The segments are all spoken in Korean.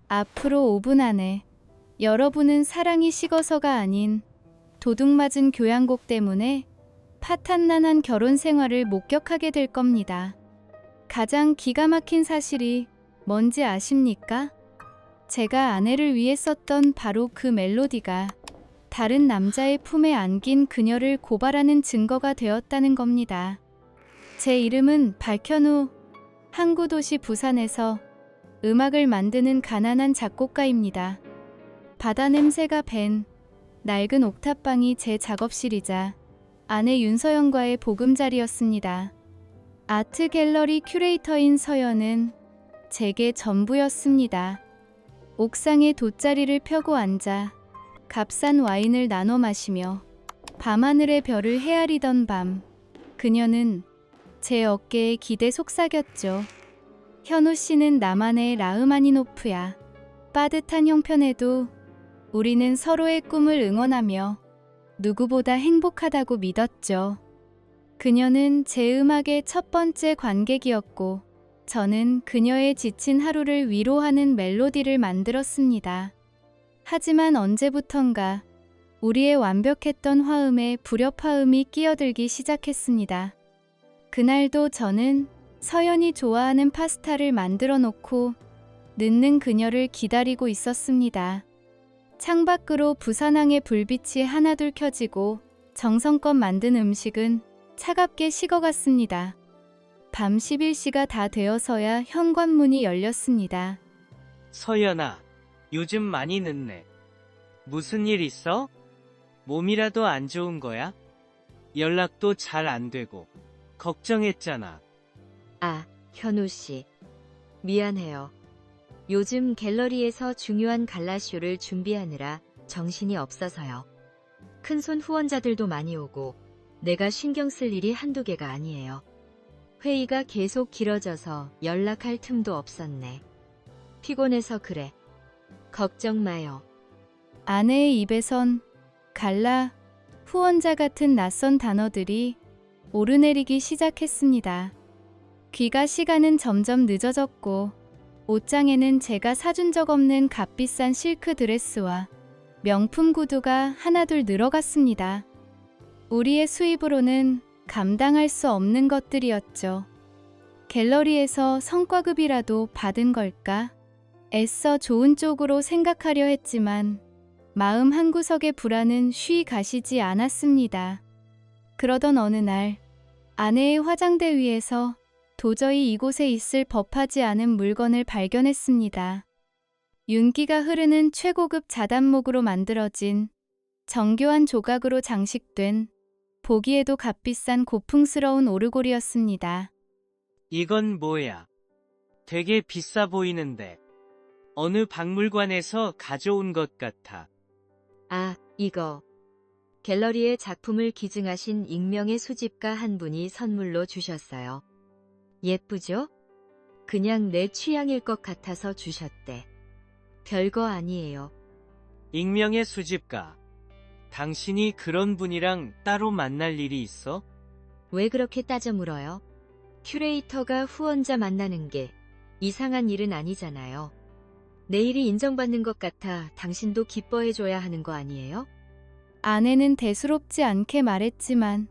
앞으로 5분 안에 여러분은 사랑이 식어서가 아닌 도둑맞은 교향곡 때문에 파탄난한 결혼 생활을 목격하게 될 겁니다. 가장 기가 막힌 사실이 뭔지 아십니까? 제가 아내를 위해 썼던 바로 그 멜로디가 다른 남자의 품에 안긴 그녀를 고발하는 증거가 되었다는 겁니다. 제 이름은 밝현 후 항구 도시 부산에서 음악을 만드는 가난한 작곡가입니다. 바다 냄새가 밴 낡은 옥탑방이 제 작업실이자 아내 윤서연과의 보금자리였습니다. 아트 갤러리 큐레이터인 서연은 제게 전부였습니다. 옥상에 돗자리를 펴고 앉아 값싼 와인을 나눠 마시며 밤하늘의 별을 헤아리던 밤, 그녀는 제 어깨에 기대 속삭였죠. 현우 씨는 나만의 라흐마니노프야. 빠듯한 형편에도 우리는 서로의 꿈을 응원하며 누구보다 행복하다고 믿었죠. 그녀는 제 음악의 첫 번째 관객이었고, 저는 그녀의 지친 하루를 위로하는 멜로디를 만들었습니다. 하지만 언제부턴가 우리의 완벽했던 화음에 불협화음이 끼어들기 시작했습니다. 그날도 저는 서연이 좋아하는 파스타를 만들어 놓고 늦는 그녀를 기다리고 있었습니다. 창밖으로 부산항의 불빛이 하나둘 켜지고 정성껏 만든 음식은 차갑게 식어갔습니다. 밤 11시가 다 되어서야 현관문이 열렸습니다. 서연아, 요즘 많이 늦네. 무슨 일 있어? 몸이라도 안 좋은 거야? 연락도 잘 안 되고 걱정했잖아. 아, 현우 씨. 미안해요. 요즘 갤러리에서 중요한 갈라쇼를 준비하느라 정신이 없어서요. 큰손 후원자들도 많이 오고 내가 신경 쓸 일이 한두 개가 아니에요. 회의가 계속 길어져서 연락할 틈도 없었네. 피곤해서 그래. 걱정 마요. 아내의 입에선 갈라, 후원자 같은 낯선 단어들이 오르내리기 시작했습니다. 귀가 시간은 점점 늦어졌고 옷장에는 제가 사준 적 없는 값비싼 실크 드레스와 명품 구두가 하나둘 늘어갔습니다. 우리의 수입으로는 감당할 수 없는 것들이었죠. 갤러리에서 성과급이라도 받은 걸까? 애써 좋은 쪽으로 생각하려 했지만 마음 한구석의 불안은 쉬 가시지 않았습니다. 그러던 어느 날 아내의 화장대 위에서 도저히 이곳에 있을 법하지 않은 물건을 발견했습니다. 윤기가 흐르는 최고급 자단목으로 만들어진 정교한 조각으로 장식된 보기에도 값비싼 고풍스러운 오르골이었습니다. 이건 뭐야? 되게 비싸 보이는데. 어느 박물관에서 가져온 것 같아. 아, 이거. 갤러리의 작품을 기증하신 익명의 수집가 한 분이 선물로 주셨어요. 예쁘죠? 그냥 내 취향일 것 같아서 주셨대. 별거 아니에요. 익명의 수집가. 당신이 그런 분이랑 따로 만날 일이 있어? 왜 그렇게 따져 물어요? 큐레이터가 후원자 만나는 게 이상한 일은 아니잖아요. 내 일이 인정받는 것 같아 당신도 기뻐해줘야 하는 거 아니에요? 아내는 대수롭지 않게 말했지만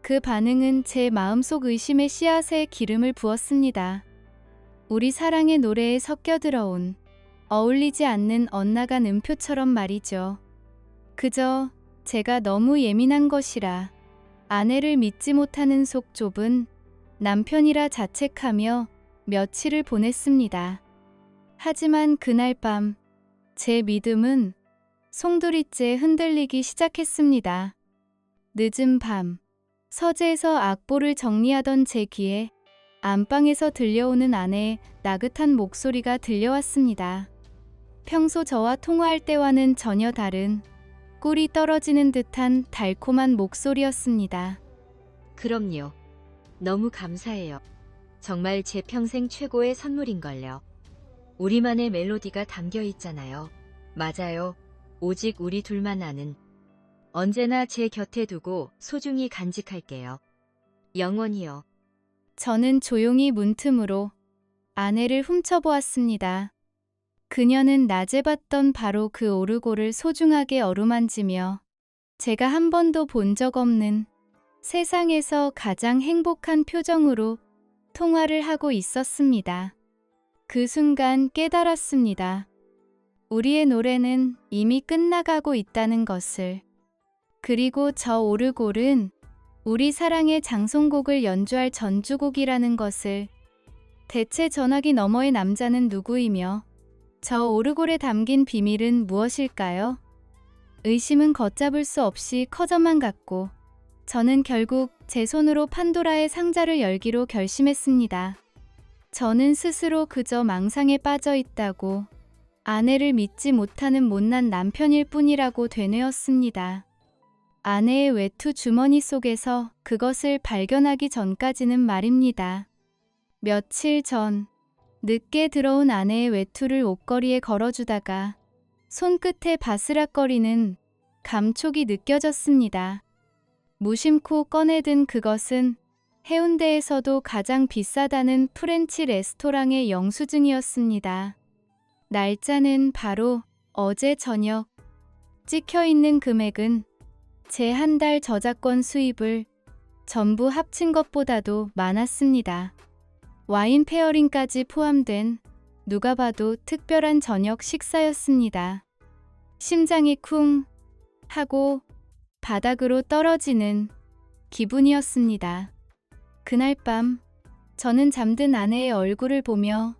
그 반응은 제 마음속 의심의 씨앗에 기름을 부었습니다. 우리 사랑의 노래에 섞여 들어온 어울리지 않는 엇나간 음표처럼 말이죠. 그저 제가 너무 예민한 것이라 아내를 믿지 못하는 속 좁은 남편이라 자책하며 며칠을 보냈습니다. 하지만 그날 밤 제 믿음은 송두리째 흔들리기 시작했습니다. 늦은 밤 서재에서 악보를 정리하던 제 귀에 안방에서 들려오는 아내의 나긋한 목소리가 들려왔습니다. 평소 저와 통화할 때와는 전혀 다른 꿀이 떨어지는 듯한 달콤한 목소리였습니다. 그럼요. 너무 감사해요. 정말 제 평생 최고의 선물인걸요. 우리만의 멜로디가 담겨 있잖아요. 맞아요. 오직 우리 둘만 아는. 언제나 제 곁에 두고 소중히 간직할게요. 영원히요. 저는 조용히 문틈으로 아내를 훔쳐보았습니다. 그녀는 낮에 봤던 바로 그 오르골을 소중하게 어루만지며 제가 한 번도 본 적 없는 세상에서 가장 행복한 표정으로 통화를 하고 있었습니다. 그 순간 깨달았습니다. 우리의 노래는 이미 끝나가고 있다는 것을. 그리고 저 오르골은 우리 사랑의 장송곡을 연주할 전주곡이라는 것을. 대체 전화기 너머의 남자는 누구이며 저 오르골에 담긴 비밀은 무엇일까요? 의심은 걷잡을 수 없이 커져만 갔고 저는 결국 제 손으로 판도라의 상자를 열기로 결심했습니다. 저는 스스로 그저 망상에 빠져 있다고, 아내를 믿지 못하는 못난 남편일 뿐이라고 되뇌었습니다. 아내의 외투 주머니 속에서 그것을 발견하기 전까지는 말입니다. 며칠 전 늦게 들어온 아내의 외투를 옷걸이에 걸어주다가 손끝에 바스락거리는 감촉이 느껴졌습니다. 무심코 꺼내든 그것은 해운대에서도 가장 비싸다는 프렌치 레스토랑의 영수증이었습니다. 날짜는 바로 어제 저녁. 찍혀있는 금액은 제 한 달 저작권 수입을 전부 합친 것보다도 많았습니다. 와인 페어링까지 포함된 누가 봐도 특별한 저녁 식사였습니다. 심장이 쿵 하고 바닥으로 떨어지는 기분이었습니다. 그날 밤 저는 잠든 아내의 얼굴을 보며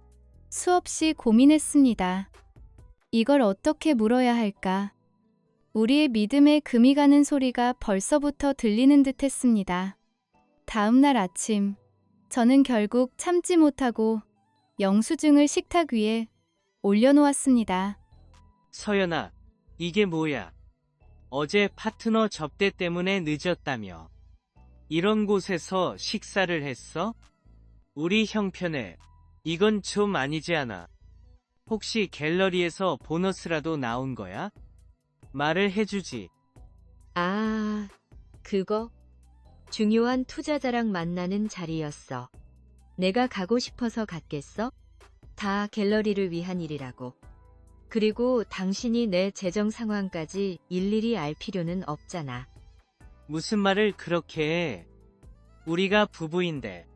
수없이 고민했습니다. 이걸 어떻게 물어야 할까? 우리의 믿음에 금이 가는 소리가 벌써부터 들리는 듯 했습니다. 다음 날 아침, 저는 결국 참지 못하고 영수증을 식탁 위에 올려놓았습니다. 서연아, 이게 뭐야? 어제 파트너 접대 때문에 늦었다며. 이런 곳에서 식사를 했어? 우리 형편에 이건 좀 아니지 않아? 혹시 갤러리에서 보너스라도 나온 거야? 말을 해주지. 아, 그거? 중요한 투자자랑 만나는 자리였어. 내가 가고 싶어서 갔겠어? 다 갤러리를 위한 일이라고. 그리고 당신이 내 재정 상황까지 일일이 알 필요는 없잖아. 무슨 말을 그렇게 해? 우리가 부부인데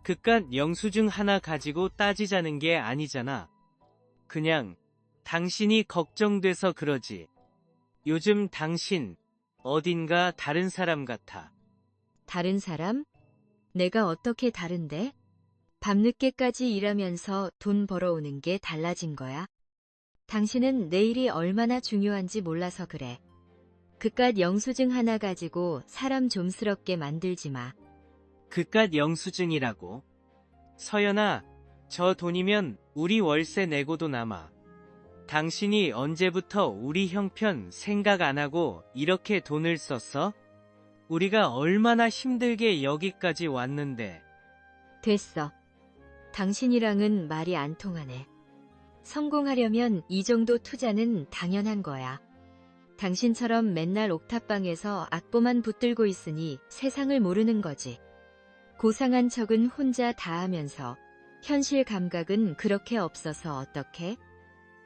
그깟 영수증 하나 가지고 따지자는 게 아니잖아. 그냥 당신이 걱정돼서 그러지. 요즘 당신 어딘가 다른 사람 같아. 다른 사람? 내가 어떻게 다른데? 밤늦게까지 일하면서 돈 벌어오는 게 달라진 거야? 당신은 내일이 얼마나 중요한지 몰라서 그래. 그깟 영수증 하나 가지고 사람 좀스럽게 만들지 마. 그깟 영수증이라고. 서연아, 저 돈이면 우리 월세 내고도 남아. 당신이 언제부터 우리 형편 생각 안 하고 이렇게 돈을 썼어? 우리가 얼마나 힘들게 여기까지 왔는데. 됐어. 당신이랑은 말이 안 통하네. 성공하려면 이 정도 투자는 당연한 거야. 당신처럼 맨날 옥탑방에서 악보만 붙들고 있으니 세상을 모르는 거지. 고상한 척은 혼자 다 하면서 현실 감각은 그렇게 없어서 어떡해?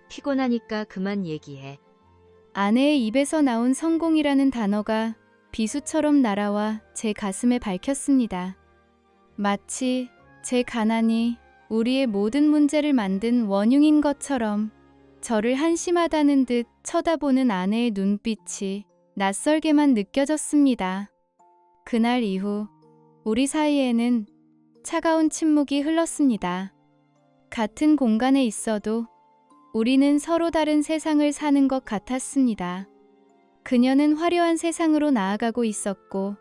피곤하니까 그만 얘기해. 아내의 입에서 나온 성공이라는 단어가 비수처럼 날아와 제 가슴에 밝혔습니다. 마치 제 가난이 우리의 모든 문제를 만든 원흉인 것처럼 저를 한심하다는 듯 쳐다보는 아내의 눈빛이 낯설게만 느껴졌습니다. 그날 이후 우리 사이에는 차가운 침묵이 흘렀습니다. 같은 공간에 있어도 우리는 서로 다른 세상을 사는 것 같았습니다. 그녀는 화려한 세상으로 나아가고 있었고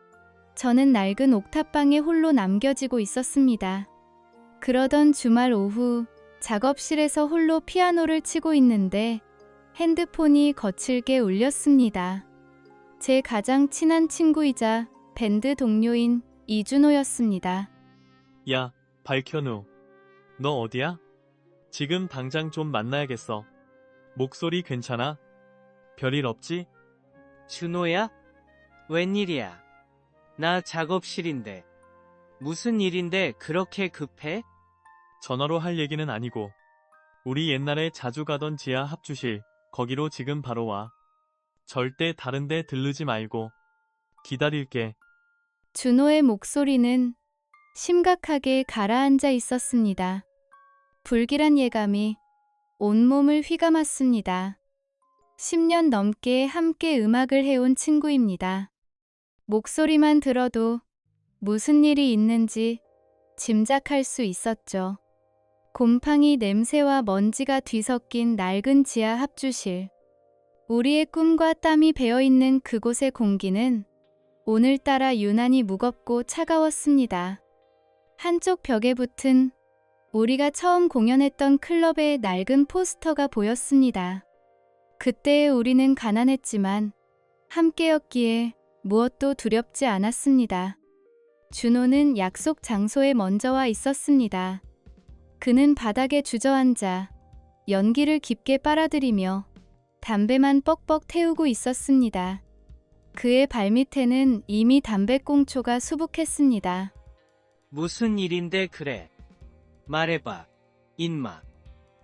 저는 낡은 옥탑방에 홀로 남겨지고 있었습니다. 그러던 주말 오후 작업실에서 홀로 피아노를 치고 있는데 핸드폰이 거칠게 울렸습니다. 제 가장 친한 친구이자 밴드 동료인 이준호였습니다. 야, 박현우. 너 어디야? 지금 당장 좀 만나야겠어. 목소리 괜찮아? 별일 없지? 준호야? 웬일이야? 나 작업실인데. 무슨 일인데 그렇게 급해? 전화로 할 얘기는 아니고 우리 옛날에 자주 가던 지하 합주실, 거기로 지금 바로 와. 절대 다른 데 들르지 말고. 기다릴게. 준호의 목소리는 심각하게 가라앉아 있었습니다. 불길한 예감이 온몸을 휘감았습니다. 10년 넘게 함께 음악을 해온 친구입니다. 목소리만 들어도 무슨 일이 있는지 짐작할 수 있었죠. 곰팡이 냄새와 먼지가 뒤섞인 낡은 지하 합주실. 우리의 꿈과 땀이 배어있는 그곳의 공기는 오늘따라 유난히 무겁고 차가웠습니다. 한쪽 벽에 붙은 우리가 처음 공연했던 클럽의 낡은 포스터가 보였습니다. 그때의 우리는 가난했지만 함께였기에 무엇도 두렵지 않았습니다. 준호는 약속 장소에 먼저 와 있었습니다. 그는 바닥에 주저앉아 연기를 깊게 빨아들이며 담배만 뻑뻑 태우고 있었습니다. 그의 발밑에는 이미 담배꽁초가 수북했습니다. 무슨 일인데 그래? 말해봐, 인마.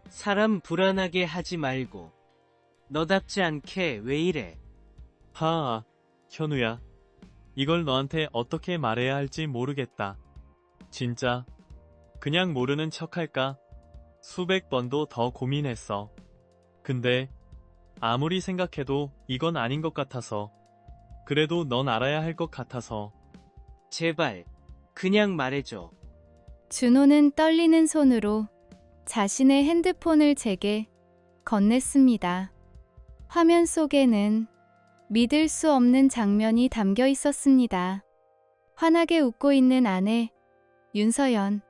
사람 불안하게 하지 말고. 너답지 않게 왜 이래? 하아, 현우야. 이걸 너한테 어떻게 말해야 할지 모르겠다. 진짜. 그냥 모르는 척할까? 수백 번도 더 고민했어. 근데 아무리 생각해도 이건 아닌 것 같아서. 그래도 넌 알아야 할 것 같아서. 제발, 그냥 말해줘. 준호는 떨리는 손으로 자신의 핸드폰을 제게 건넸습니다. 화면 속에는 믿을 수 없는 장면이 담겨 있었습니다. 환하게 웃고 있는 아내, 윤서연.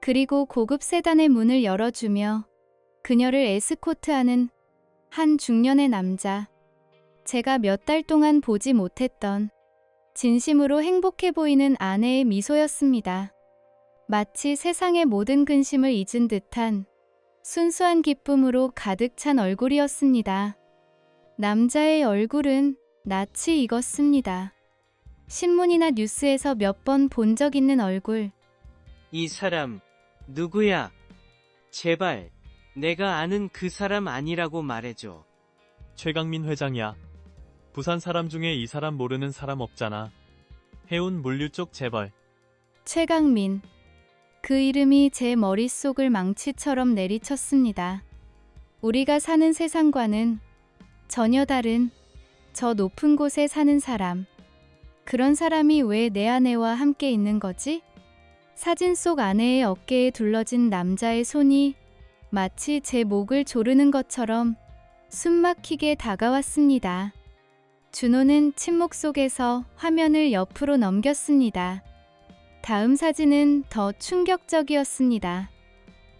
그리고 고급 세단의 문을 열어주며 그녀를 에스코트하는 한 중년의 남자. 제가 몇 달 동안 보지 못했던 진심으로 행복해 보이는 아내의 미소였습니다. 마치 세상의 모든 근심을 잊은 듯한 순수한 기쁨으로 가득 찬 얼굴이었습니다. 남자의 얼굴은 낯이 익었습니다. 신문이나 뉴스에서 몇 번 본 적 있는 얼굴. 이 사람, 누구야? 제발, 내가 아는 그 사람 아니라고 말해줘. 최강민 회장이야. 부산 사람 중에 이 사람 모르는 사람 없잖아. 해운 물류 쪽 재벌. 최강민. 그 이름이 제 머릿속을 망치처럼 내리쳤습니다. 우리가 사는 세상과는 전혀 다른 저 높은 곳에 사는 사람. 그런 사람이 왜 내 아내와 함께 있는 거지? 사진 속 아내의 어깨에 둘러진 남자의 손이 마치 제 목을 조르는 것처럼 숨막히게 다가왔습니다. 준호는 침묵 속에서 화면을 옆으로 넘겼습니다. 다음 사진은 더 충격적이었습니다.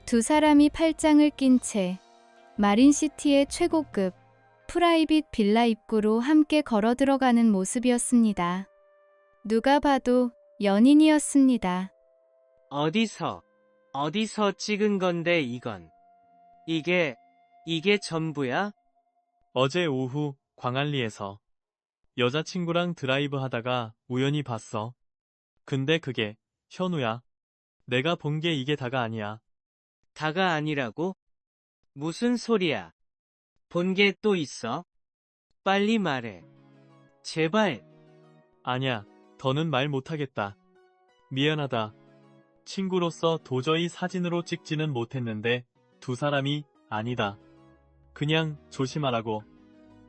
두 사람이 팔짱을 낀 채 마린시티의 최고급 프라이빗 빌라 입구로 함께 걸어 들어가는 모습이었습니다. 누가 봐도 연인이었습니다. 어디서 찍은 건데 이건? 이게 전부야? 어제 오후 광안리에서 여자친구랑 드라이브 하다가 우연히 봤어. 근데 그게 현우야. 내가 본 게 이게 다가 아니야. 다가 아니라고? 무슨 소리야? 본 게 또 있어? 빨리 말해. 제발. 아냐, 더는 말 못하겠다. 미안하다. 친구로서 도저히 사진으로 찍지는 못했는데 두 사람이 아니다. 그냥 조심하라고.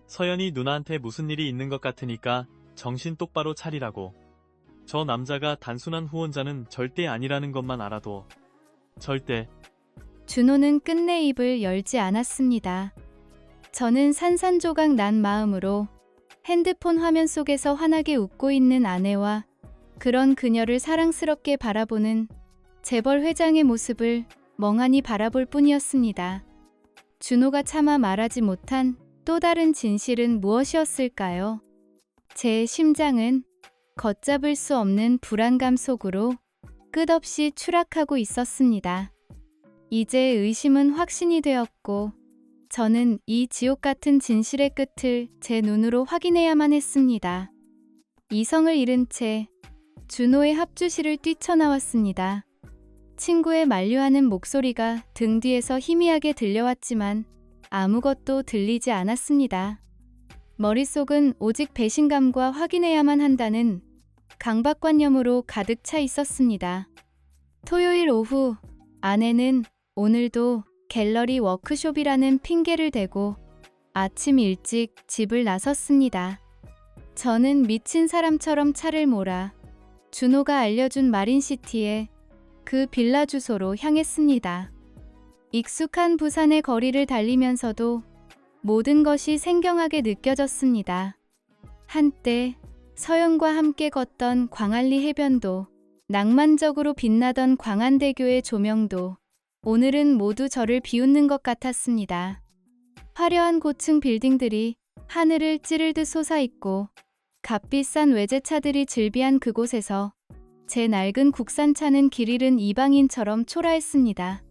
서연이 누나한테 무슨 일이 있는 것 같으니까 정신 똑바로 차리라고. 저 남자가 단순한 후원자는 절대 아니라는 것만 알아도. 절대. 준호는 끝내 입을 열지 않았습니다. 저는 산산조각 난 마음으로 핸드폰 화면 속에서 환하게 웃고 있는 아내와 그런 그녀를 사랑스럽게 바라보는 재벌 회장의 모습을 멍하니 바라볼 뿐이었습니다. 준호가 차마 말하지 못한 또 다른 진실은 무엇이었을까요? 제 심장은 걷잡을 수 없는 불안감 속으로 끝없이 추락하고 있었습니다. 이제 의심은 확신이 되었고 저는 이 지옥 같은 진실의 끝을 제 눈으로 확인해야만 했습니다. 이성을 잃은 채 준호의 합주실을 뛰쳐나왔습니다. 친구의 만류하는 목소리가 등 뒤에서 희미하게 들려왔지만 아무것도 들리지 않았습니다. 머릿속은 오직 배신감과 확인해야만 한다는 강박관념으로 가득 차 있었습니다. 토요일 오후, 아내는 오늘도 갤러리 워크숍이라는 핑계를 대고 아침 일찍 집을 나섰습니다. 저는 미친 사람처럼 차를 몰아 준호가 알려준 마린시티의 그 빌라 주소로 향했습니다. 익숙한 부산의 거리를 달리면서도 모든 것이 생경하게 느껴졌습니다. 한때 서연과 함께 걷던 광안리 해변도, 낭만적으로 빛나던 광안대교의 조명도 오늘은 모두 저를 비웃는 것 같았습니다. 화려한 고층 빌딩들이 하늘을 찌르듯 솟아있고 값비싼 외제차들이 즐비한 그곳에서 제 낡은 국산차는 길 잃은 이방인처럼 초라했습니다.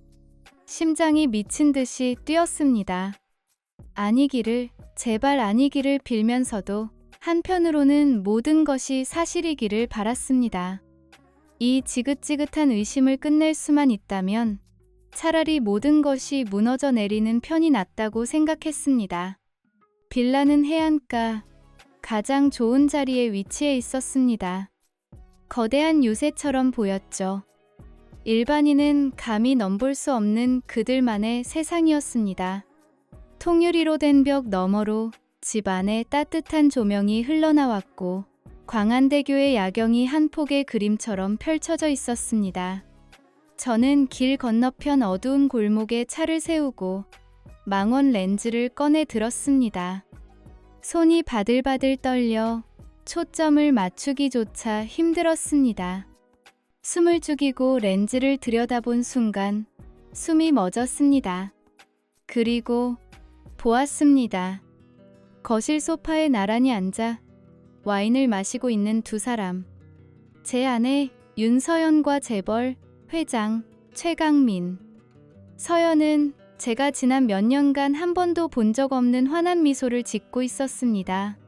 심장이 미친 듯이 뛰었습니다. 아니기를, 제발 아니기를 빌면서도 한편으로는 모든 것이 사실이기를 바랐습니다. 이 지긋지긋한 의심을 끝낼 수만 있다면 차라리 모든 것이 무너져 내리는 편이 낫다고 생각했습니다. 빌라는 해안가 가장 좋은 자리에 위치해 있었습니다. 거대한 요새처럼 보였죠. 일반인은 감히 넘볼 수 없는 그들만의 세상이었습니다. 통유리로 된 벽 너머로 집 안에 따뜻한 조명이 흘러나왔고 광안대교의 야경이 한 폭의 그림처럼 펼쳐져 있었습니다. 저는 길 건너편 어두운 골목에 차를 세우고 망원 렌즈를 꺼내 들었습니다. 손이 바들바들 떨려 초점을 맞추기조차 힘들었습니다. 숨을 죽이고 렌즈를 들여다본 순간 숨이 멎었습니다. 그리고 보았습니다. 거실 소파에 나란히 앉아 와인을 마시고 있는 두 사람. 제 아내 윤서연과 재벌, 회장, 최강민. 서연은 제가 지난 몇 년간 한 번도 본 적 없는 환한 미소를 짓고 있었습니다.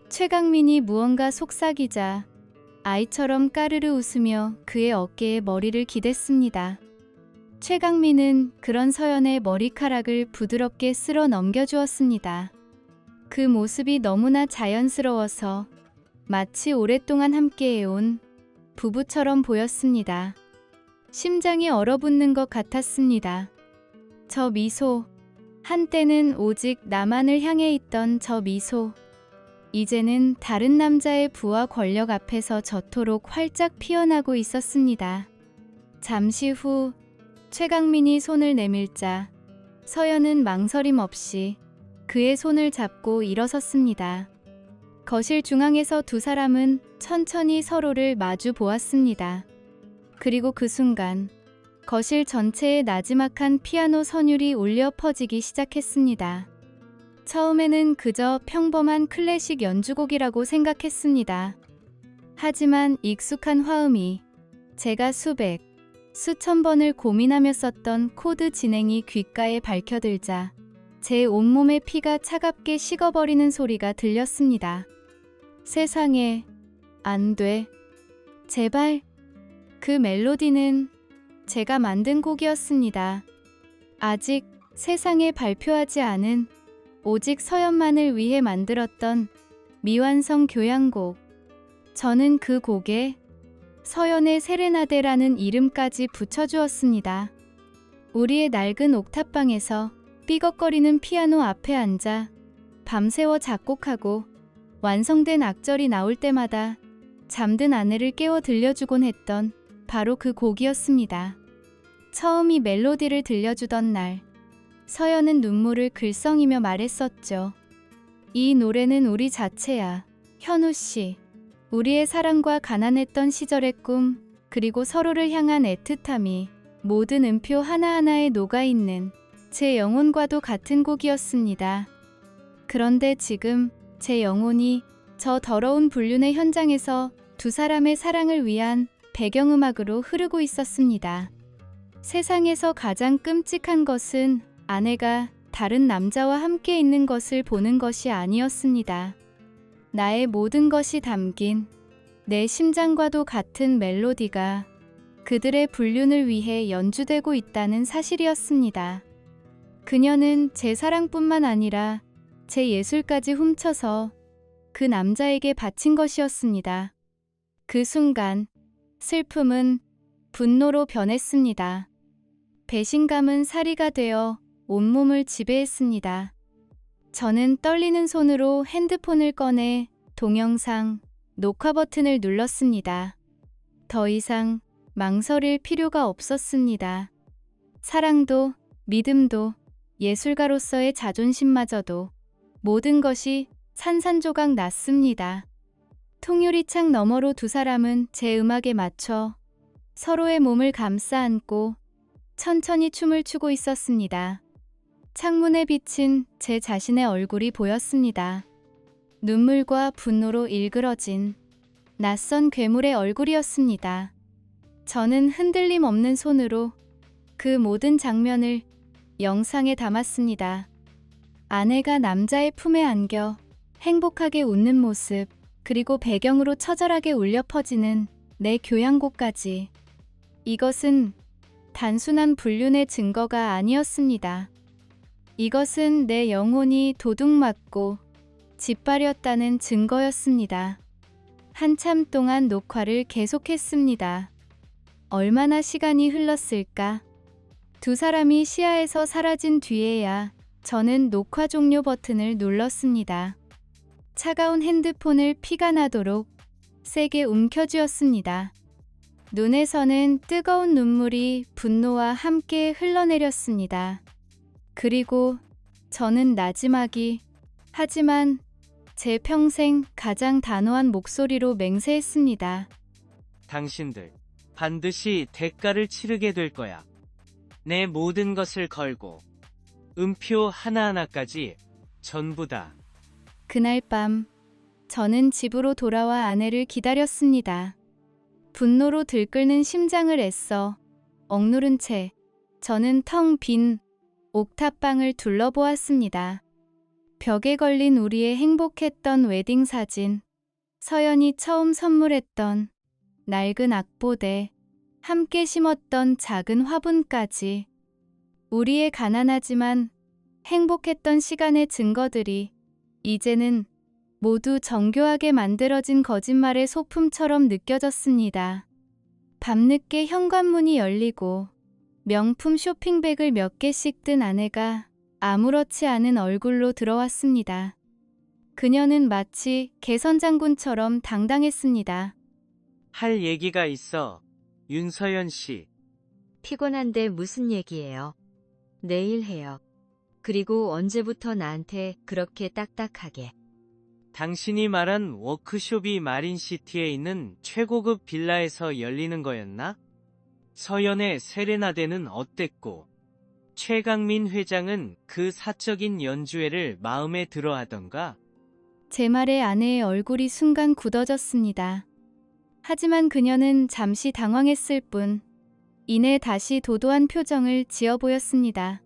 최강민이 무언가 속삭이자 아이처럼 까르르 웃으며 그의 어깨에 머리를 기댔습니다. 최강민은 그런 서연의 머리카락을 부드럽게 쓸어 넘겨주었습니다. 그 모습이 너무나 자연스러워서 마치 오랫동안 함께해온 부부처럼 보였습니다. 심장이 얼어붙는 것 같았습니다. 저 미소, 한때는 오직 나만을 향해 있던 저 미소, 이제는 다른 남자의 부와 권력 앞에서 저토록 활짝 피어나고 있었습니다. 잠시 후 최강민이 손을 내밀자 서연은 망설임 없이 그의 손을 잡고 일어섰습니다. 거실 중앙에서 두 사람은 천천히 서로를 마주 보았습니다. 그리고 그 순간 거실 전체에 나지막한 피아노 선율이 울려 퍼지기 시작했습니다. 처음에는 그저 평범한 클래식 연주곡이라고 생각했습니다. 하지만 익숙한 화음이 제가 수백, 수천 번을 고민하며 썼던 코드 진행이 귓가에 밝혀들자 제 온몸의 피가 차갑게 식어버리는 소리가 들렸습니다. 세상에, 안 돼. 제발. 그 멜로디는 제가 만든 곡이었습니다. 아직 세상에 발표하지 않은 오직 서연만을 위해 만들었던 미완성 교향곡. 저는 그 곡에 서연의 세레나데라는 이름까지 붙여주었습니다. 우리의 낡은 옥탑방에서 삐걱거리는 피아노 앞에 앉아 밤새워 작곡하고 완성된 악절이 나올 때마다 잠든 아내를 깨워 들려주곤 했던 바로 그 곡이었습니다. 처음 이 멜로디를 들려주던 날, 서연은 눈물을 글썽이며 말했었죠. 이 노래는 우리 자체야. 현우 씨. 우리의 사랑과 가난했던 시절의 꿈, 그리고 서로를 향한 애틋함이 모든 음표 하나하나에 녹아있는 제 영혼과도 같은 곡이었습니다. 그런데 지금 제 영혼이 저 더러운 불륜의 현장에서 두 사람의 사랑을 위한 배경음악으로 흐르고 있었습니다. 세상에서 가장 끔찍한 것은 아내가 다른 남자와 함께 있는 것을 보는 것이 아니었습니다. 나의 모든 것이 담긴 내 심장과도 같은 멜로디가 그들의 불륜을 위해 연주되고 있다는 사실이었습니다. 그녀는 제 사랑뿐만 아니라 제 예술까지 훔쳐서 그 남자에게 바친 것이었습니다. 그 순간 슬픔은 분노로 변했습니다. 배신감은 사리가 되어 온몸을 지배했습니다. 저는 떨리는 손으로 핸드폰을 꺼내 동영상 녹화 버튼을 눌렀습니다. 더 이상 망설일 필요가 없었습니다. 사랑도, 믿음도, 예술가로서의 자존심마저도 모든 것이 산산조각 났습니다. 통유리창 너머로 두 사람은 제 음악에 맞춰 서로의 몸을 감싸 안고 천천히 춤을 추고 있었습니다. 창문에 비친 제 자신의 얼굴이 보였습니다. 눈물과 분노로 일그러진 낯선 괴물의 얼굴이었습니다. 저는 흔들림 없는 손으로 그 모든 장면을 영상에 담았습니다. 아내가 남자의 품에 안겨 행복하게 웃는 모습, 그리고 배경으로 처절하게 울려 퍼지는 내 교향곡까지. 이것은 단순한 불륜의 증거가 아니었습니다. 이것은 내 영혼이 도둑맞고 짓밟렸다는 증거였습니다. 한참 동안 녹화를 계속했습니다. 얼마나 시간이 흘렀을까? 두 사람이 시야에서 사라진 뒤에야 저는 녹화 종료 버튼을 눌렀습니다. 차가운 핸드폰을 피가 나도록 세게 움켜쥐었습니다. 눈에서는 뜨거운 눈물이 분노와 함께 흘러내렸습니다. 그리고 저는 나지막이, 하지만 제 평생 가장 단호한 목소리로 맹세했습니다. 당신들 반드시 대가를 치르게 될 거야. 내 모든 것을 걸고 음표 하나하나까지 전부 다. 그날 밤 저는 집으로 돌아와 아내를 기다렸습니다. 분노로 들끓는 심장을 애써 억누른 채 저는 텅 빈 옥탑방을 둘러보았습니다. 벽에 걸린 우리의 행복했던 웨딩 사진, 서연이 처음 선물했던 낡은 악보대, 함께 심었던 작은 화분까지 우리의 가난하지만 행복했던 시간의 증거들이 이제는 모두 정교하게 만들어진 거짓말의 소품처럼 느껴졌습니다. 밤늦게 현관문이 열리고 명품 쇼핑백을 몇 개씩 든 아내가 아무렇지 않은 얼굴로 들어왔습니다. 그녀는 마치 개선장군처럼 당당했습니다. 할 얘기가 있어. 윤서연 씨. 피곤한데 무슨 얘기예요? 내일 해요. 그리고 언제부터 나한테 그렇게 딱딱하게. 당신이 말한 워크숍이 마린시티에 있는 최고급 빌라에서 열리는 거였나? 서연의 세레나데는 어땠고, 최강민 회장은 그 사적인 연주회를 마음에 들어 하던가? 제 말에 아내의 얼굴이 순간 굳어졌습니다. 하지만 그녀는 잠시 당황했을 뿐, 이내 다시 도도한 표정을 지어 보였습니다.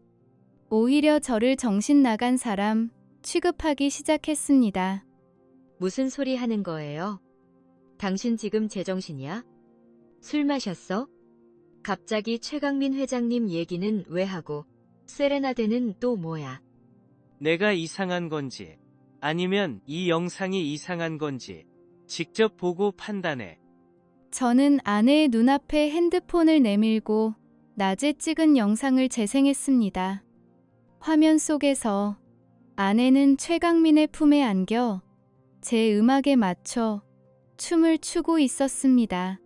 오히려 저를 정신 나간 사람 취급하기 시작했습니다. 무슨 소리 하는 거예요? 당신 지금 제정신이야? 술 마셨어? 갑자기 최강민 회장님 얘기는 왜 하고, 세레나데는 또 뭐야? 내가 이상한 건지, 아니면 이 영상이 이상한 건지, 직접 보고 판단해. 저는 아내의 눈앞에 핸드폰을 내밀고 낮에 찍은 영상을 재생했습니다. 화면 속에서 아내는 최강민의 품에 안겨 제 음악에 맞춰 춤을 추고 있었습니다.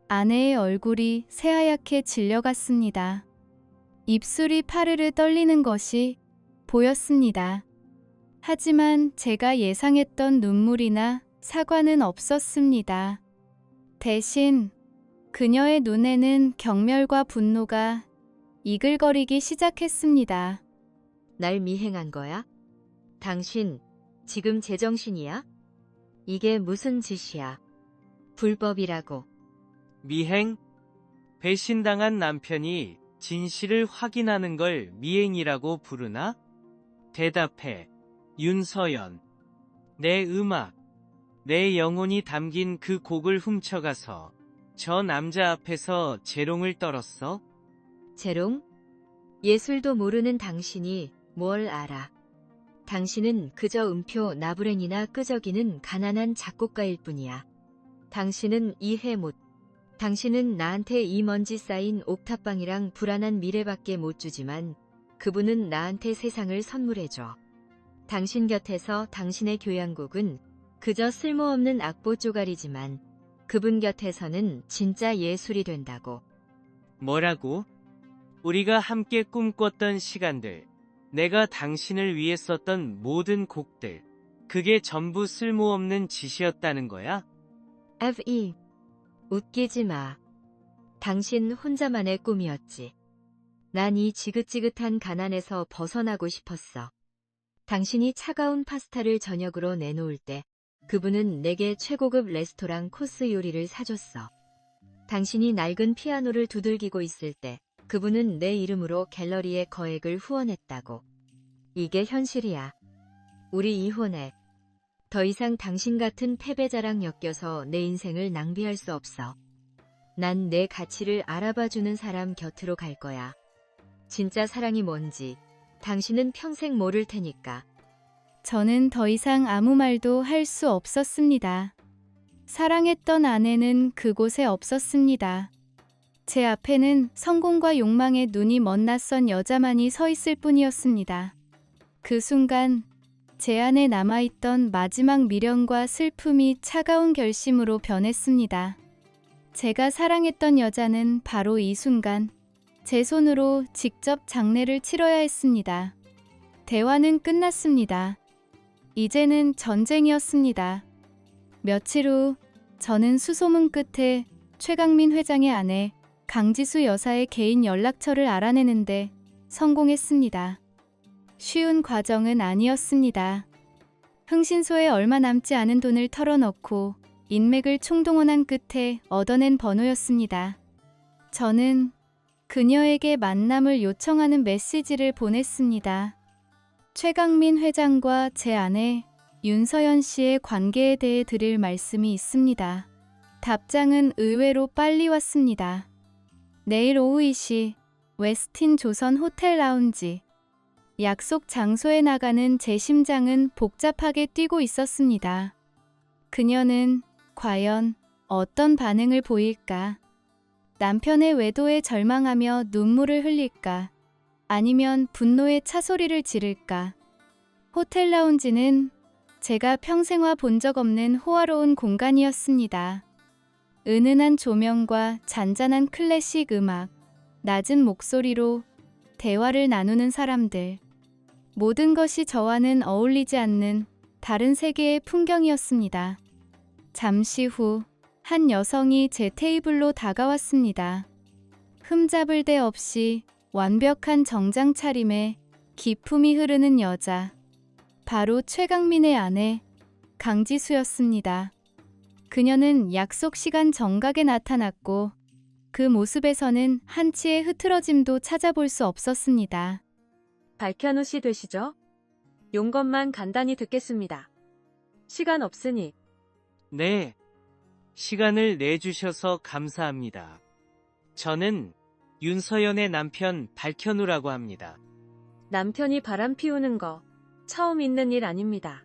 아내의 얼굴이 새하얗게 질려갔습니다. 입술이 파르르 떨리는 것이 보였습니다. 하지만 제가 예상했던 눈물이나 사과는 없었습니다. 대신 그녀의 눈에는 경멸과 분노가 이글거리기 시작했습니다. 날 미행한 거야? 당신 지금 제정신이야? 이게 무슨 짓이야? 불법이라고. 미행? 배신당한 남편이 진실을 확인하는 걸 미행이라고 부르나? 대답해. 윤서연. 내 음악, 내 영혼이 담긴 그 곡을 훔쳐가서 저 남자 앞에서 재롱을 떨었어? 재롱? 예술도 모르는 당신이 뭘 알아. 당신은 그저 음표 나부랭이나 끄적이는 가난한 작곡가일 뿐이야. 당신은 이해 못. 당신은 나한테 이 먼지 쌓인 옥탑방이랑 불안한 미래밖에 못 주지만 그분은 나한테 세상을 선물해줘. 당신 곁에서 당신의 교향곡은 그저 쓸모없는 악보 쪼가리지만 그분 곁에서는 진짜 예술이 된다고. 뭐라고? 우리가 함께 꿈꿨던 시간들, 내가 당신을 위해 썼던 모든 곡들, 그게 전부 쓸모없는 짓이었다는 거야? F.E. 웃기지 마. 당신 혼자만의 꿈이었지. 난 이 지긋지긋한 가난에서 벗어나고 싶었어. 당신이 차가운 파스타를 저녁으로 내놓을 때 그분은 내게 최고급 레스토랑 코스 요리를 사줬어. 당신이 낡은 피아노를 두들기고 있을 때 그분은 내 이름으로 갤러리에 거액을 후원했다고. 이게 현실이야. 우리 이혼해. 더 이상 당신 같은 패배자랑 엮여서 내 인생을 낭비할 수 없어. 난 내 가치를 알아봐주는 사람 곁으로 갈 거야. 진짜 사랑이 뭔지 당신은 평생 모를 테니까. 저는 더 이상 아무 말도 할 수 없었습니다. 사랑했던 아내는 그곳에 없었습니다. 제 앞에는 성공과 욕망에 눈이 먼 낯선 여자만이 서 있을 뿐이었습니다. 그 순간 제 안에 남아있던 마지막 미련과 슬픔이 차가운 결심으로 변했습니다. 제가 사랑했던 여자는 바로 이 순간 제 손으로 직접 장례를 치러야 했습니다. 대화는 끝났습니다. 이제는 전쟁이었습니다. 며칠 후 저는 수소문 끝에 최강민 회장의 아내 강지수 여사의 개인 연락처를 알아내는데 성공했습니다. 쉬운 과정은 아니었습니다. 흥신소에 얼마 남지 않은 돈을 털어넣고 인맥을 총동원한 끝에 얻어낸 번호였습니다. 저는 그녀에게 만남을 요청하는 메시지를 보냈습니다. 최강민 회장과 제 아내 윤서연 씨의 관계에 대해 드릴 말씀이 있습니다. 답장은 의외로 빨리 왔습니다. 내일 오후 2시 웨스틴 조선 호텔 라운지. 약속 장소에 나가는 제 심장은 복잡하게 뛰고 있었습니다. 그녀는 과연 어떤 반응을 보일까? 남편의 외도에 절망하며 눈물을 흘릴까? 아니면 분노의 차소리를 지를까? 호텔 라운지는 제가 평생와 본 적 없는 호화로운 공간이었습니다. 은은한 조명과 잔잔한 클래식 음악, 낮은 목소리로 대화를 나누는 사람들. 모든 것이 저와는 어울리지 않는 다른 세계의 풍경이었습니다. 잠시 후 한 여성이 제 테이블로 다가왔습니다. 흠잡을 데 없이 완벽한 정장 차림에 기품이 흐르는 여자. 바로 최강민의 아내 강지수였습니다. 그녀는 약속 시간 정각에 나타났고 그 모습에서는 한치의 흐트러짐도 찾아볼 수 없었습니다. 박현우 씨 되시죠? 용건만 간단히 듣겠습니다. 시간 없으니. 네. 시간을 내주셔서 감사합니다. 저는 윤서연의 남편 박현우라고 합니다. 남편이 바람 피우는 거 처음 있는 일 아닙니다.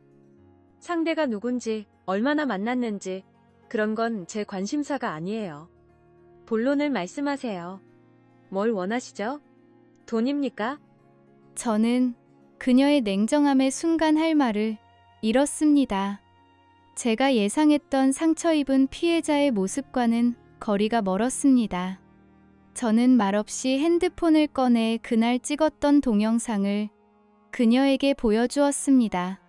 상대가 누군지, 얼마나 만났는지 그런 건 제 관심사가 아니에요. 본론을 말씀하세요. 뭘 원하시죠? 돈입니까? 저는 그녀의 냉정함에 순간 할 말을 잃었습니다. 제가 예상했던 상처 입은 피해자의 모습과는 거리가 멀었습니다. 저는 말없이 핸드폰을 꺼내 그날 찍었던 동영상을 그녀에게 보여주었습니다.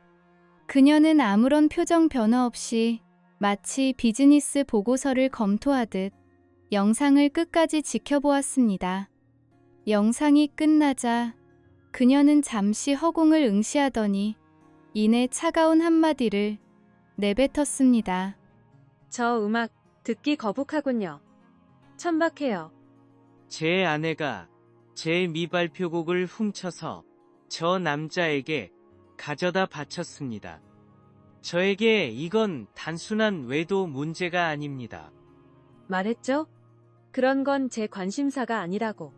그녀는 아무런 표정 변화 없이 마치 비즈니스 보고서를 검토하듯 영상을 끝까지 지켜보았습니다. 영상이 끝나자 그녀는 잠시 허공을 응시하더니 이내 차가운 한마디를 내뱉었습니다. 저 음악 듣기 거북하군요. 천박해요. 제 아내가 제 미발표곡을 훔쳐서 저 남자에게 가져다 바쳤습니다. 저에게 이건 단순한 외도 문제가 아닙니다. 말했죠? 그런 건 제 관심사가 아니라고.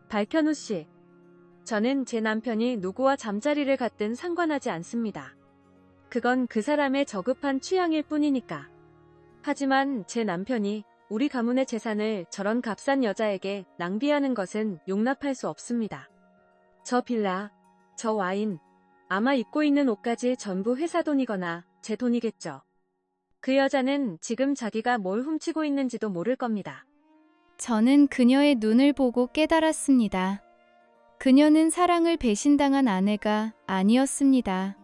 박현우 씨. 저는 제 남편이 누구와 잠자리를 갖든 상관하지 않습니다. 그건 그 사람의 저급한 취향일 뿐이니까. 하지만 제 남편이 우리 가문의 재산을 저런 값싼 여자에게 낭비하는 것은 용납할 수 없습니다. 저 빌라, 저 와인, 아마 입고 있는 옷까지 전부 회사 돈이거나 제 돈이겠죠. 그 여자는 지금 자기가 뭘 훔치고 있는지도 모를 겁니다. 저는 그녀의 눈을 보고 깨달았습니다. 그녀는 사랑을 배신당한 아내가 아니었습니다.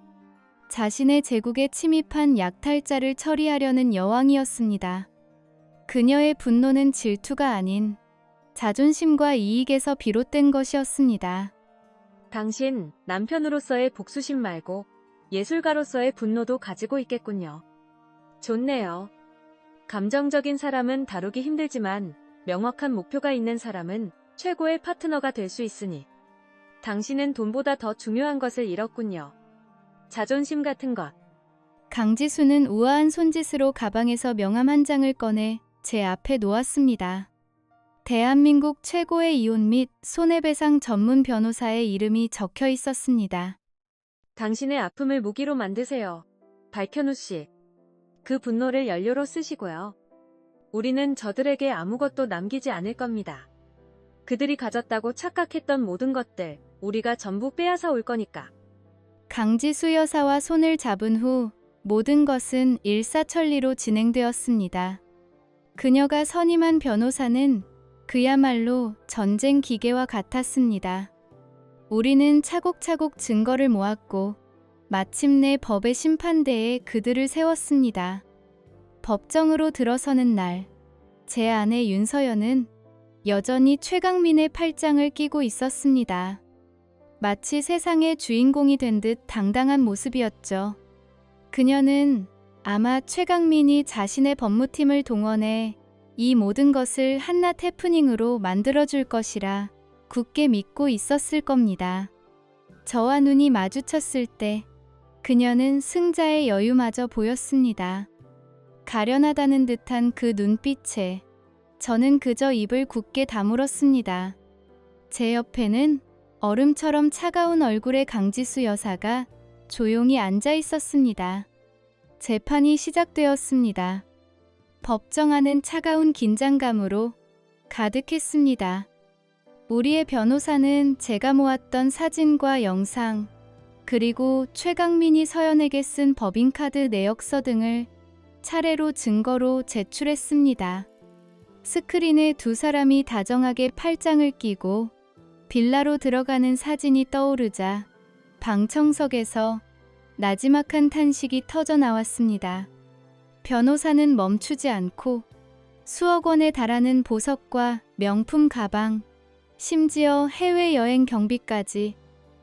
자신의 제국에 침입한 약탈자를 처리하려는 여왕이었습니다. 그녀의 분노는 질투가 아닌 자존심과 이익에서 비롯된 것이었습니다. 당신 남편으로서의 복수심 말고 예술가로서의 분노도 가지고 있겠군요. 좋네요. 감정적인 사람은 다루기 힘들지만 명확한 목표가 있는 사람은 최고의 파트너가 될 수 있으니 당신은 돈보다 더 중요한 것을 잃었군요. 자존심 같은 것. 강지수는 우아한 손짓으로 가방에서 명함 한 장을 꺼내 제 앞에 놓았습니다. 대한민국 최고의 이혼 및 손해배상 전문 변호사의 이름이 적혀 있었습니다. 당신의 아픔을 무기로 만드세요. 박현우 씨. 그 분노를 연료로 쓰시고요. 우리는 저들에게 아무것도 남기지 않을 겁니다. 그들이 가졌다고 착각했던 모든 것들, 우리가 전부 빼앗아 올 거니까. 강지수 여사와 손을 잡은 후 모든 것은 일사천리로 진행되었습니다. 그녀가 선임한 변호사는 그야말로 전쟁 기계와 같았습니다. 우리는 차곡차곡 증거를 모았고 마침내 법의 심판대에 그들을 세웠습니다. 법정으로 들어서는 날, 제 아내 윤서연은 여전히 최강민의 팔짱을 끼고 있었습니다. 마치 세상의 주인공이 된 듯 당당한 모습이었죠. 그녀는 아마 최강민이 자신의 법무팀을 동원해 이 모든 것을 한낱 해프닝으로 만들어줄 것이라 굳게 믿고 있었을 겁니다. 저와 눈이 마주쳤을 때 그녀는 승자의 여유마저 보였습니다. 가련하다는 듯한 그 눈빛에 저는 그저 입을 굳게 다물었습니다. 제 옆에는 얼음처럼 차가운 얼굴의 강지수 여사가 조용히 앉아 있었습니다. 재판이 시작되었습니다. 법정 안은 차가운 긴장감으로 가득했습니다. 우리의 변호사는 제가 모았던 사진과 영상, 그리고 최강민이 서연에게 쓴 법인카드 내역서 등을 차례로 증거로 제출했습니다. 스크린에 두 사람이 다정하게 팔짱을 끼고 빌라로 들어가는 사진이 떠오르자 방청석에서 나지막한 탄식이 터져 나왔습니다. 변호사는 멈추지 않고 수억 원에 달하는 보석과 명품 가방, 심지어 해외여행 경비까지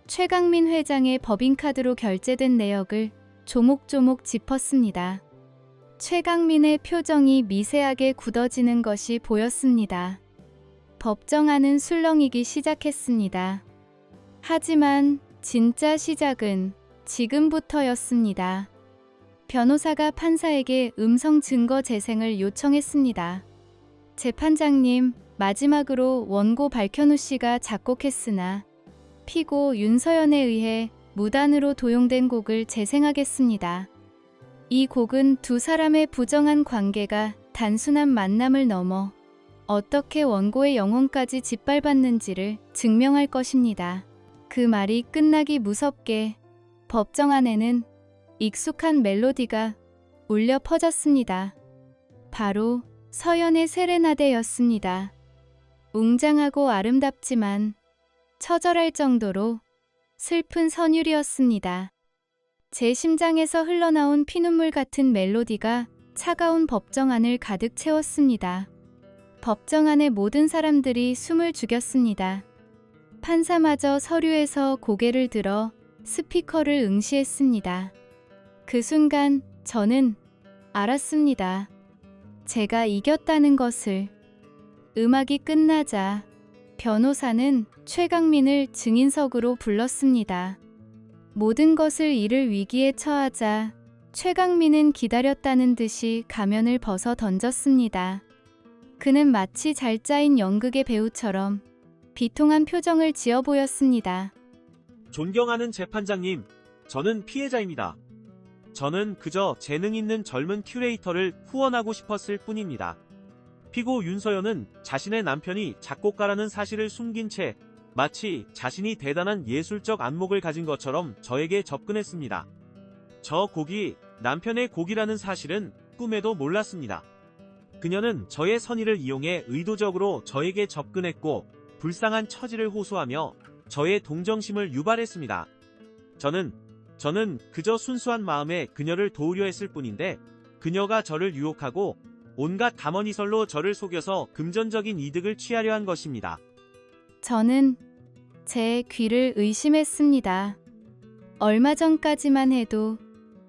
최강민 회장의 법인카드로 결제된 내역을 조목조목 짚었습니다. 최강민의 표정이 미세하게 굳어지는 것이 보였습니다. 법정 안은 술렁이기 시작했습니다. 하지만 진짜 시작은 지금부터였습니다. 변호사가 판사에게 음성 증거 재생을 요청했습니다. 재판장님, 마지막으로 원고 박현우 씨가 작곡했으나 피고 윤서연에 의해 무단으로 도용된 곡을 재생하겠습니다. 이 곡은 두 사람의 부정한 관계가 단순한 만남을 넘어 어떻게 원고의 영혼까지 짓밟았는지를 증명할 것입니다. 그 말이 끝나기 무섭게 법정 안에는 익숙한 멜로디가 울려 퍼졌습니다. 바로 서연의 세레나데였습니다. 웅장하고 아름답지만 처절할 정도로 슬픈 선율이었습니다. 제 심장에서 흘러나온 피눈물 같은 멜로디가 차가운 법정 안을 가득 채웠습니다. 법정 안의 모든 사람들이 숨을 죽였습니다. 판사마저 서류에서 고개를 들어 스피커를 응시했습니다. 그 순간 저는 알았습니다. 제가 이겼다는 것을. 음악이 끝나자 변호사는 최강민을 증인석으로 불렀습니다. 모든 것을 잃을 위기에 처하자 최강민은 기다렸다는 듯이 가면을 벗어 던졌습니다. 그는 마치 잘 짜인 연극의 배우처럼 비통한 표정을 지어 보였습니다. 존경하는 재판장님, 저는 피해자입니다. 저는 그저 재능 있는 젊은 큐레이터를 후원하고 싶었을 뿐입니다. 피고 윤서연은 자신의 남편이 작곡가라는 사실을 숨긴 채 마치 자신이 대단한 예술적 안목을 가진 것처럼 저에게 접근했습니다. 저 곡이 남편의 곡이라는 사실은 꿈에도 몰랐습니다. 그녀는 저의 선의를 이용해 의도적으로 저에게 접근했고 불쌍한 처지를 호소하며 저의 동정심을 유발했습니다. 저는 그저 순수한 마음에 그녀를 도우려 했을 뿐인데 그녀가 저를 유혹하고 온갖 담언이설로 저를 속여서 금전적인 이득을 취하려 한 것입니다. 저는 제 귀를 의심했습니다. 얼마 전까지만 해도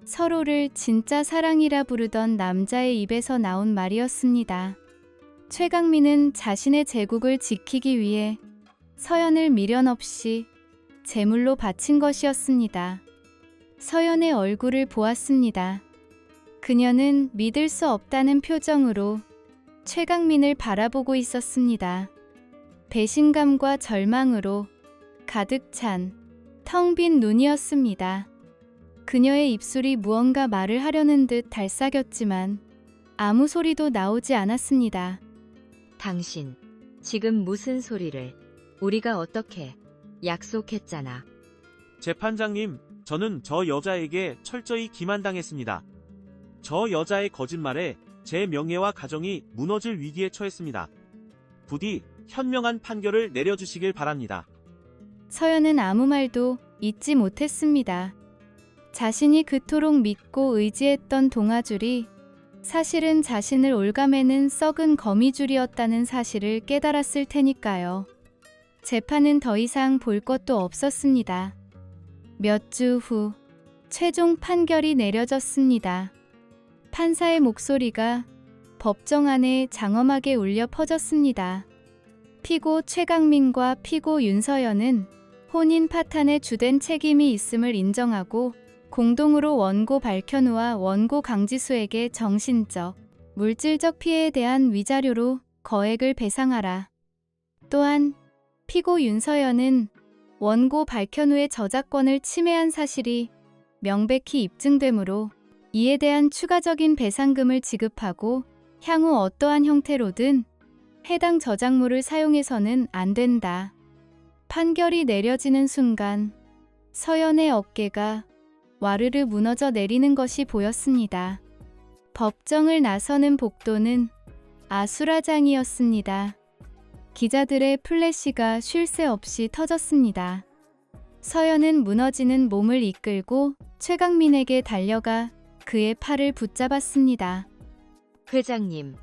서로를 진짜 사랑이라 부르던 남자의 입에서 나온 말이었습니다. 최강민은 자신의 제국을 지키기 위해 서연을 미련 없이 제물로 바친 것이었습니다. 서연의 얼굴을 보았습니다. 그녀는 믿을 수 없다는 표정으로 최강민을 바라보고 있었습니다. 배신감과 절망으로 가득 찬 텅 빈 눈이었습니다. 그녀의 입술이 무언가 말을 하려는 듯 달싹였지만 아무 소리도 나오지 않았습니다. 당신, 지금 무슨 소리를? 우리가 어떻게 약속했잖아. 재판장님, 저는 저 여자에게 철저히 기만당했습니다. 저 여자의 거짓말에 제 명예와 가정이 무너질 위기에 처했습니다. 부디 현명한 판결을 내려주시길 바랍니다. 서연은 아무 말도 잊지 못했습니다. 자신이 그토록 믿고 의지했던 동아줄이 사실은 자신을 올가매는 썩은 거미줄이었다는 사실을 깨달았을 테니까요. 재판은 더 이상 볼 것도 없었습니다. 몇 주 후 최종 판결이 내려졌습니다. 판사의 목소리가 법정 안에 장엄하게 울려 퍼졌습니다. 피고 최강민과 피고 윤서연은 혼인 파탄에 주된 책임이 있음을 인정하고 공동으로 원고 발현우와 원고 강지수에게 정신적, 물질적 피해에 대한 위자료로 거액을 배상하라. 또한 피고 윤서연은 원고 발현우의 저작권을 침해한 사실이 명백히 입증되므로 이에 대한 추가적인 배상금을 지급하고 향후 어떠한 형태로든 해당 저작물을 사용해서는 안 된다. 판결이 내려지는 순간 서연의 어깨가 와르르 무너져 내리는 것이 보였습니다. 법정을 나서는 복도는 아수라장이었습니다. 기자들의 플래시가 쉴 새 없이 터졌습니다. 서연은 무너지는 몸을 이끌고 최강민에게 달려가 그의 팔을 붙잡았습니다. 회장님,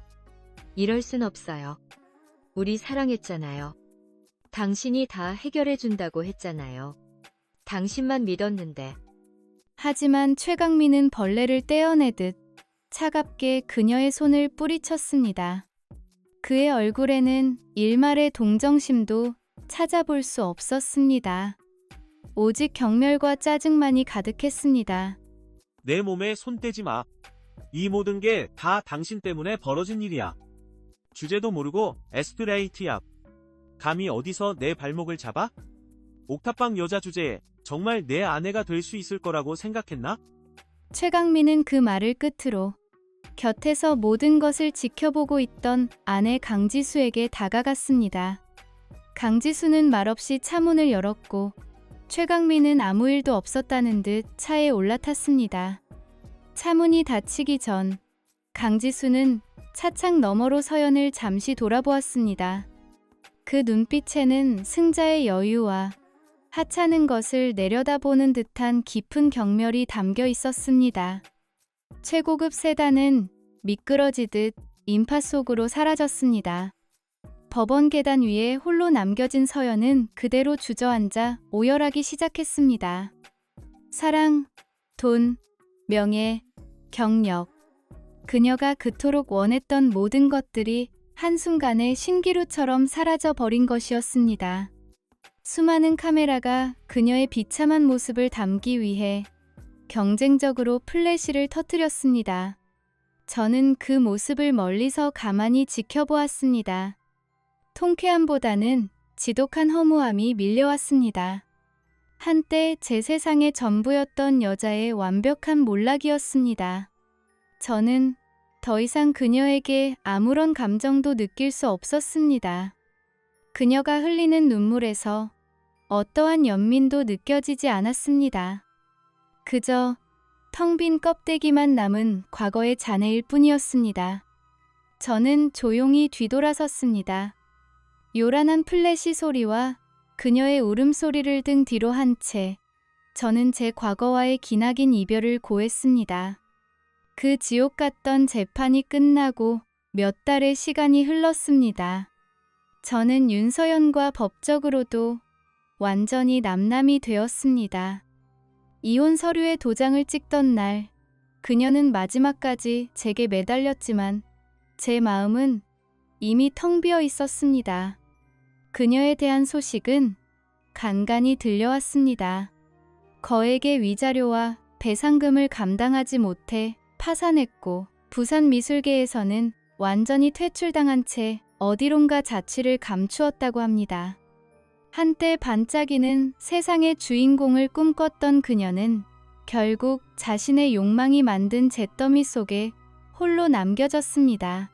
이럴 순 없어요. 우리 사랑했잖아요. 당신이 다 해결해 준다고 했잖아요. 당신만 믿었는데. 하지만 최강민은 벌레를 떼어내듯 차갑게 그녀의 손을 뿌리쳤습니다. 그의 얼굴에는 일말의 동정심도 찾아볼 수 없었습니다. 오직 경멸과 짜증만이 가득했습니다. 내 몸에 손 떼지 마. 이 모든 게 다 당신 때문에 벌어진 일이야. 주제도 모르고 에스트레이트야. 감히 어디서 내 발목을 잡아? 옥탑방 여자 주제에 정말 내 아내가 될 수 있을 거라고 생각했나? 최강민은 그 말을 끝으로 곁에서 모든 것을 지켜보고 있던 아내 강지수에게 다가갔습니다. 강지수는 말없이 차문을 열었고 최강민은 아무 일도 없었다는 듯 차에 올라탔습니다. 차문이 닫히기 전 강지수는 차창 너머로 서연을 잠시 돌아보았습니다. 그 눈빛에는 승자의 여유와 하찮은 것을 내려다보는 듯한 깊은 경멸이 담겨 있었습니다. 최고급 세단은 미끄러지듯 인파 속으로 사라졌습니다. 법원 계단 위에 홀로 남겨진 서연은 그대로 주저앉아 오열하기 시작했습니다. 사랑, 돈, 명예, 경력. 그녀가 그토록 원했던 모든 것들이 한순간에 신기루처럼 사라져 버린 것이었습니다. 수많은 카메라가 그녀의 비참한 모습을 담기 위해 경쟁적으로 플래시를 터뜨렸습니다. 저는 그 모습을 멀리서 가만히 지켜보았습니다. 통쾌함보다는 지독한 허무함이 밀려왔습니다. 한때 제 세상의 전부였던 여자의 완벽한 몰락이었습니다. 저는 더 이상 그녀에게 아무런 감정도 느낄 수 없었습니다. 그녀가 흘리는 눈물에서 어떠한 연민도 느껴지지 않았습니다. 그저 텅 빈 껍데기만 남은 과거의 잔해일 뿐이었습니다. 저는 조용히 뒤돌아섰습니다. 요란한 플래시 소리와 그녀의 울음소리를 등 뒤로 한 채 저는 제 과거와의 기나긴 이별을 고했습니다. 그 지옥 같던 재판이 끝나고 몇 달의 시간이 흘렀습니다. 저는 윤서연과 법적으로도 완전히 남남이 되었습니다. 이혼 서류에 도장을 찍던 날, 그녀는 마지막까지 제게 매달렸지만 제 마음은 이미 텅 비어 있었습니다. 그녀에 대한 소식은 간간히 들려왔습니다. 거액의 위자료와 배상금을 감당하지 못해 파산했고 부산 미술계에서는 완전히 퇴출당한 채 어디론가 자취를 감추었다고 합니다. 한때 반짝이는 세상의 주인공을 꿈꿨던 그녀는 결국 자신의 욕망이 만든 잿더미 속에 홀로 남겨졌습니다.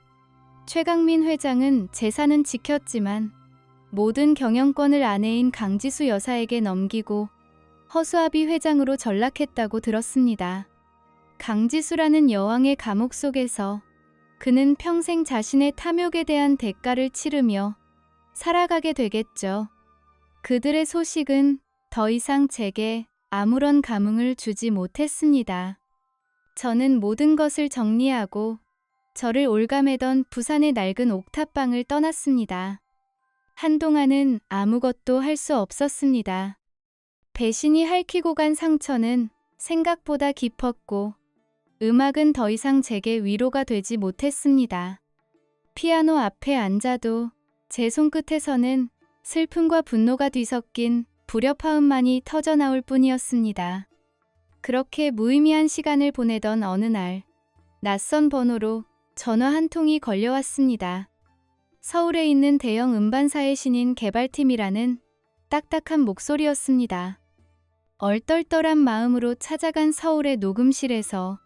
최강민 회장은 재산은 지켰지만 모든 경영권을 아내인 강지수 여사에게 넘기고 허수아비 회장으로 전락했다고 들었습니다. 강지수라는 여왕의 감옥 속에서 그는 평생 자신의 탐욕에 대한 대가를 치르며 살아가게 되겠죠. 그들의 소식은 더 이상 제게 아무런 감흥을 주지 못했습니다. 저는 모든 것을 정리하고 저를 올가매던 부산의 낡은 옥탑방을 떠났습니다. 한동안은 아무것도 할 수 없었습니다. 배신이 핥히고 간 상처는 생각보다 깊었고 음악은 더 이상 제게 위로가 되지 못했습니다. 피아노 앞에 앉아도 제 손끝에서는 슬픔과 분노가 뒤섞인 불협화음만이 터져나올 뿐이었습니다. 그렇게 무의미한 시간을 보내던 어느 날, 낯선 번호로 전화 한 통이 걸려왔습니다. 서울에 있는 대형 음반사의 신인 개발팀이라는 딱딱한 목소리였습니다. 얼떨떨한 마음으로 찾아간 서울의 녹음실에서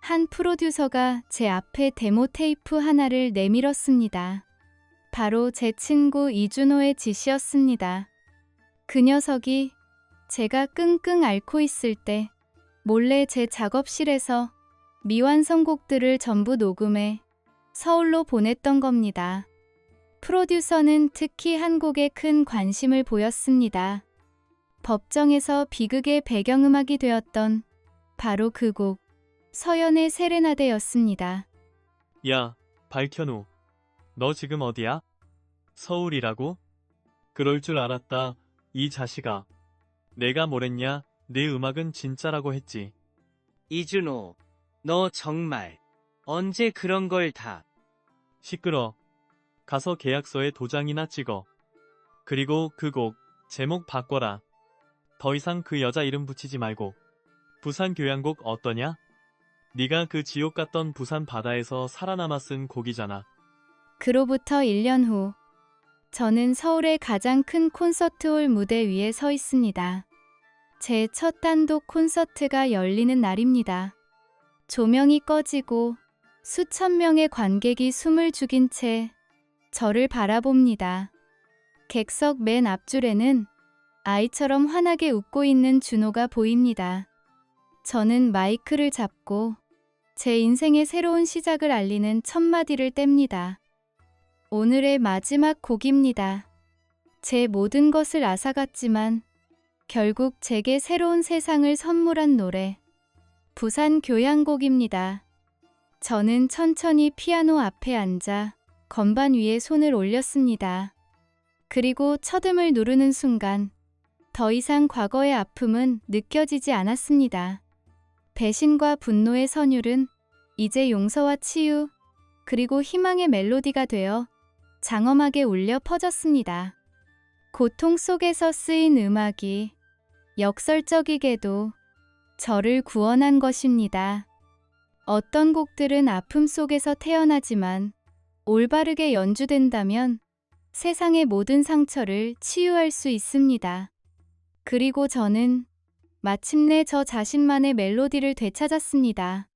한 프로듀서가 제 앞에 데모 테이프 하나를 내밀었습니다. 바로 제 친구 이준호의 짓이었습니다. 그 녀석이 제가 끙끙 앓고 있을 때 몰래 제 작업실에서 미완성곡들을 전부 녹음해 서울로 보냈던 겁니다. 프로듀서는 특히 한 곡에 큰 관심을 보였습니다. 법정에서 비극의 배경음악이 되었던 바로 그 곡, 서연의 세레나데였습니다. 야, 발현우. 너 지금 어디야? 서울이라고? 그럴 줄 알았다. 이 자식아. 내가 뭐랬냐? 내 음악은 진짜라고 했지. 이준호, 너 정말 언제 그런 걸 다. 시끄러. 가서 계약서에 도장이나 찍어. 그리고 그 곡 제목 바꿔라. 더 이상 그 여자 이름 붙이지 말고. 부산 교향곡 어떠냐? 네가 그 지옥 같던 부산 바다에서 살아남아 쓴 곡이잖아. 그로부터 1년 후, 저는 서울의 가장 큰 콘서트홀 무대 위에 서 있습니다. 제 첫 단독 콘서트가 열리는 날입니다. 조명이 꺼지고 수천 명의 관객이 숨을 죽인 채 저를 바라봅니다. 객석 맨 앞줄에는 아이처럼 환하게 웃고 있는 준호가 보입니다. 저는 마이크를 잡고 제 인생의 새로운 시작을 알리는 첫 마디를 뗍니다. 오늘의 마지막 곡입니다. 제 모든 것을 앗아갔지만 결국 제게 새로운 세상을 선물한 노래, 부산 교향곡입니다. 저는 천천히 피아노 앞에 앉아 건반 위에 손을 올렸습니다. 그리고 첫음을 누르는 순간 더 이상 과거의 아픔은 느껴지지 않았습니다. 배신과 분노의 선율은 이제 용서와 치유, 그리고 희망의 멜로디가 되어 장엄하게 울려 퍼졌습니다. 고통 속에서 쓰인 음악이 역설적이게도 저를 구원한 것입니다. 어떤 곡들은 아픔 속에서 태어나지만 올바르게 연주된다면 세상의 모든 상처를 치유할 수 있습니다. 그리고 저는 마침내 저 자신만의 멜로디를 되찾았습니다.